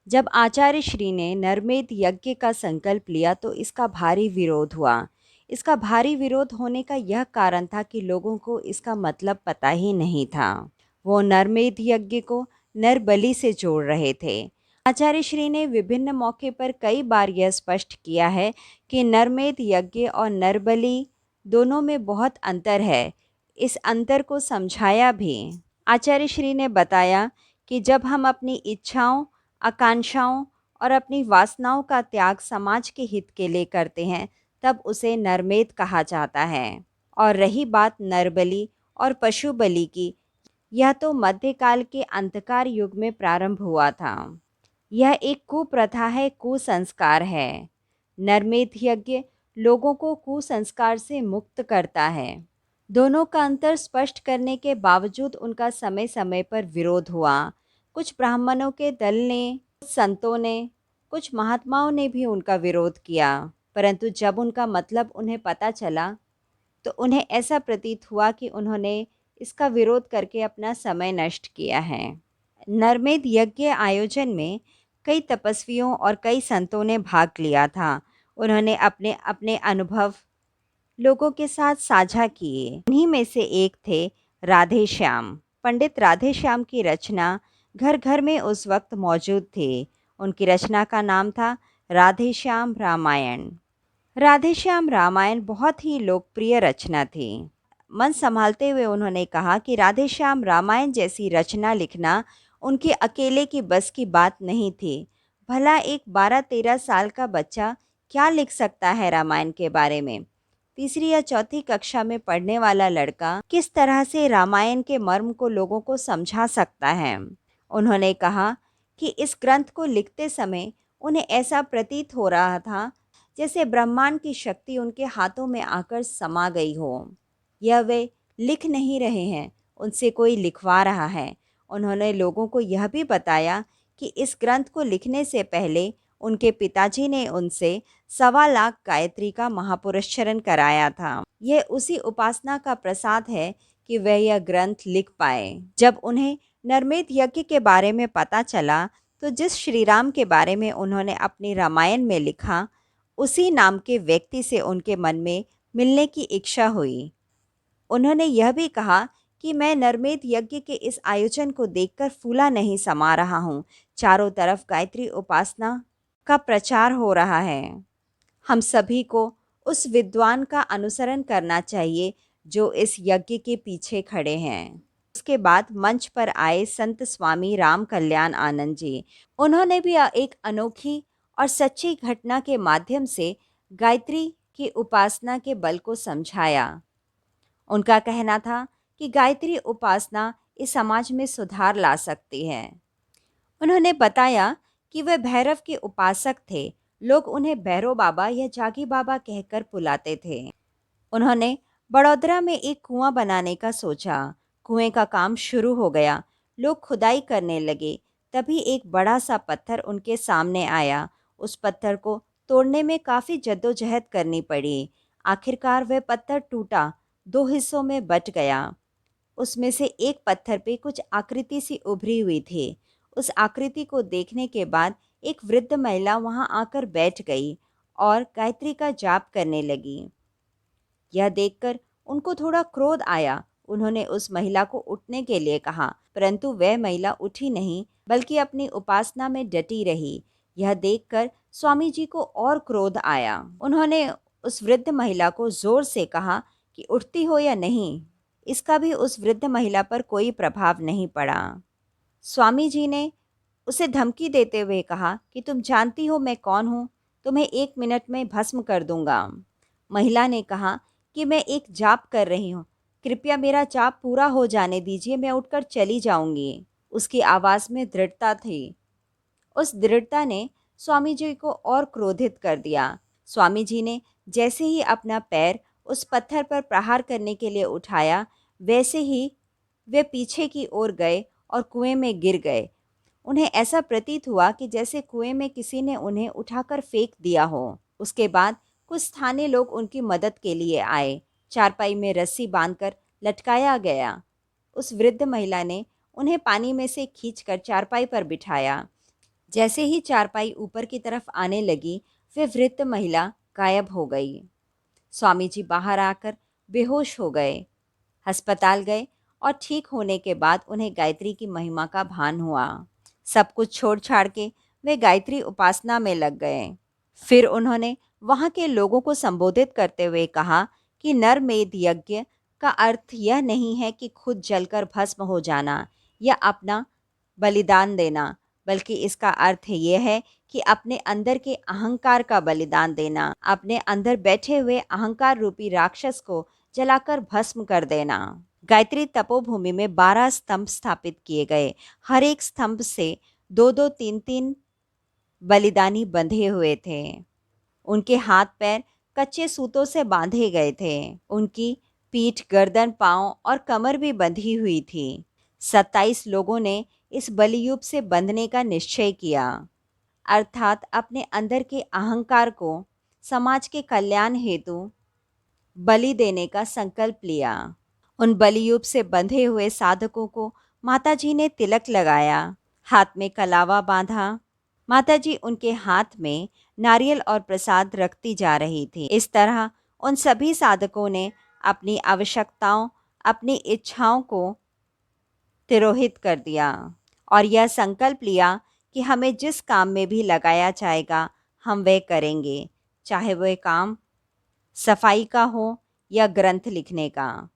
जब आचार्य श्री ने नरमेध यज्ञ का संकल्प लिया तो इसका भारी विरोध हुआ। इसका भारी विरोध होने का यह कारण था कि लोगों को इसका मतलब पता ही नहीं था। वो नरमेध यज्ञ को नरबलि से जोड़ रहे थे। आचार्य श्री ने विभिन्न मौके पर कई बार यह स्पष्ट किया है कि नरमेध यज्ञ और नरबलि दोनों में बहुत अंतर है। इस अंतर को समझाया भी। आचार्य श्री ने बताया कि जब हम अपनी इच्छाओं, आकांक्षाओं और अपनी वासनाओं का त्याग समाज के हित के लिए करते हैं, तब उसे नरमेध कहा जाता है। और रही बात नरबलि और पशु बलि की, यह तो मध्यकाल के अंधकार युग में प्रारंभ हुआ था। यह एक कुप्रथा है, कुसंस्कार है। नरमेध यज्ञ लोगों को कुसंस्कार से मुक्त करता है। दोनों का अंतर स्पष्ट करने के बावजूद उनका समय समय पर विरोध हुआ। कुछ ब्राह्मणों के दल ने, कुछ संतों ने, कुछ महात्माओं ने भी उनका विरोध किया, परंतु जब उनका मतलब उन्हें पता चला तो उन्हें ऐसा प्रतीत हुआ कि उन्होंने इसका विरोध करके अपना समय नष्ट किया है। नरमेध यज्ञ आयोजन में कई तपस्वियों और कई संतों ने भाग लिया था। उन्होंने अपने अपने अनुभव लोगों के साथ साझा किए। उन्हीं में से एक थे राधे श्याम। पंडित राधे श्याम की रचना घर घर में उस वक्त मौजूद थी। उनकी रचना का नाम था राधे श्याम रामायण। राधे श्याम रामायण बहुत ही लोकप्रिय रचना थी। मन संभालते हुए उन्होंने कहा कि राधे श्याम रामायण जैसी रचना लिखना उनके अकेले की बस की बात नहीं थी। भला एक 12-13 साल का बच्चा क्या लिख सकता है रामायण के बारे में? तीसरी या चौथी कक्षा में पढ़ने वाला लड़का किस तरह से रामायण के मर्म को लोगों को समझा सकता है? उन्होंने कहा कि इस ग्रंथ को लिखते समय उन्हें ऐसा प्रतीत हो रहा था जैसे ब्रह्मांड की शक्ति उनके हाथों में आकर समा गई हो। यह वे लिख नहीं रहे हैं, उनसे कोई लिखवा रहा है। उन्होंने लोगों को यह भी बताया कि इस ग्रंथ को लिखने से पहले उनके पिताजी ने उनसे 1.25 लाख गायत्री का महापुरुषचरण कराया था। यह उसी उपासना का प्रसाद है कि वह यह ग्रंथ लिख पाए। जब उन्हें नरमेध यज्ञ के बारे में पता चला तो जिस श्री राम के बारे में उन्होंने अपनी रामायण में लिखा, उसी नाम के व्यक्ति से उनके मन में मिलने की इच्छा हुई। उन्होंने यह भी कहा कि मैं नरमेध यज्ञ के इस आयोजन को देखकर फूला नहीं समा रहा हूँ। चारों तरफ गायत्री उपासना का प्रचार हो रहा है। हम सभी को उस विद्वान का अनुसरण करना चाहिए जो इस यज्ञ के पीछे खड़े हैं। उसके बाद मंच पर आए संत स्वामी राम कल्याण आनंद जी। उन्होंने भी एक अनोखी और सच्ची घटना के माध्यम से गायत्री की उपासना के बल को समझाया। उनका कहना था कि गायत्री उपासना इस समाज में सुधार ला सकती है। उन्होंने बताया कि वे भैरव के उपासक थे। लोग उन्हें भैरव बाबा या जागी बाबा कहकर बुलाते थे। उन्होंने बड़ौदरा में एक कुआं बनाने का सोचा। कुएं का काम शुरू हो गया। लोग खुदाई करने लगे। तभी एक बड़ा सा पत्थर उनके सामने आया। उस पत्थर को तोड़ने में काफ़ी जद्दोजहद करनी पड़ी। आखिरकार वह पत्थर टूटा, 2 हिस्सों में बँट गया। उसमें से एक पत्थर पे कुछ आकृति सी उभरी हुई थी। उस आकृति को देखने के बाद एक वृद्ध महिला वहां आकर बैठ गई और गायत्री का जाप करने लगी। यह देखकर उनको थोड़ा क्रोध आया। उन्होंने उस महिला को उठने के लिए कहा, परंतु वह महिला उठी नहीं, बल्कि अपनी उपासना में डटी रही। यह देखकर स्वामी जी को और क्रोध आया। उन्होंने उस वृद्ध महिला को जोर से कहा कि उठती हो या नहीं। इसका भी उस वृद्ध महिला पर कोई प्रभाव नहीं पड़ा। स्वामी जी ने उसे धमकी देते हुए कहा कि तुम जानती हो मैं कौन हूँ, तुम्हें 1 मिनट में भस्म कर दूंगा। महिला ने कहा कि मैं एक जाप कर रही हूँ, कृपया मेरा जाप पूरा हो जाने दीजिए, मैं उठकर चली जाऊंगी। उसकी आवाज़ में दृढ़ता थी। उस दृढ़ता ने स्वामी जी को और क्रोधित कर दिया। स्वामी जी ने जैसे ही अपना पैर उस पत्थर पर प्रहार करने के लिए उठाया, वैसे ही वे पीछे की ओर गए और कुएं में गिर गए। उन्हें ऐसा प्रतीत हुआ कि जैसे कुएं में किसी ने उन्हें उठाकर फेंक दिया हो। उसके बाद कुछ स्थानीय लोग उनकी मदद के लिए आए। चारपाई में रस्सी बांधकर लटकाया गया। उस वृद्ध महिला ने उन्हें पानी में से खींचकर चारपाई पर बिठाया। जैसे ही चारपाई ऊपर की तरफ आने लगी, वे वृद्ध महिला गायब हो गई। स्वामी जी बाहर आकर बेहोश हो गए। अस्पताल गए और ठीक होने के बाद उन्हें गायत्री की महिमा का भान हुआ। सब कुछ छोड़ छाड़ के वे गायत्री उपासना में लग गए। फिर उन्होंने वहां के लोगों को संबोधित करते हुए कहा कि नरमेध यज्ञ का अर्थ यह नहीं है कि खुद जलकर भस्म हो जाना या अपना बलिदान देना, बल्कि इसका अर्थ ये है कि अपने अंदर के अहंकार का बलिदान देना, अपने अंदर बैठे हुए अहंकार रूपी राक्षस को जलाकर भस्म कर देना। गायत्री तपोभूमि में 12 स्तंभ स्थापित किए गए। हर एक स्तंभ से 2-2, 3-3 बलिदानी बंधे हुए थे। उनके हाथ पैर कच्चे सूतों से बांधे गए थे। उनकी पीठ, गर्दन, पांव और कमर भी बंधी हुई थी। 27 लोगों ने इस बलियूप से बंधने का निश्चय किया, अर्थात अपने अंदर के अहंकार को समाज के कल्याण हेतु बलि देने का संकल्प लिया। उन बलियूप से बंधे हुए साधकों को माताजी ने तिलक लगाया, हाथ में कलावा बांधा। माताजी उनके हाथ में नारियल और प्रसाद रखती जा रही थी। इस तरह उन सभी साधकों ने अपनी आवश्यकताओं, अपनी इच्छाओं को तिरोहित कर दिया और यह संकल्प लिया कि हमें जिस काम में भी लगाया जाएगा हम वह करेंगे, चाहे वह काम सफाई का हो या ग्रंथ लिखने का।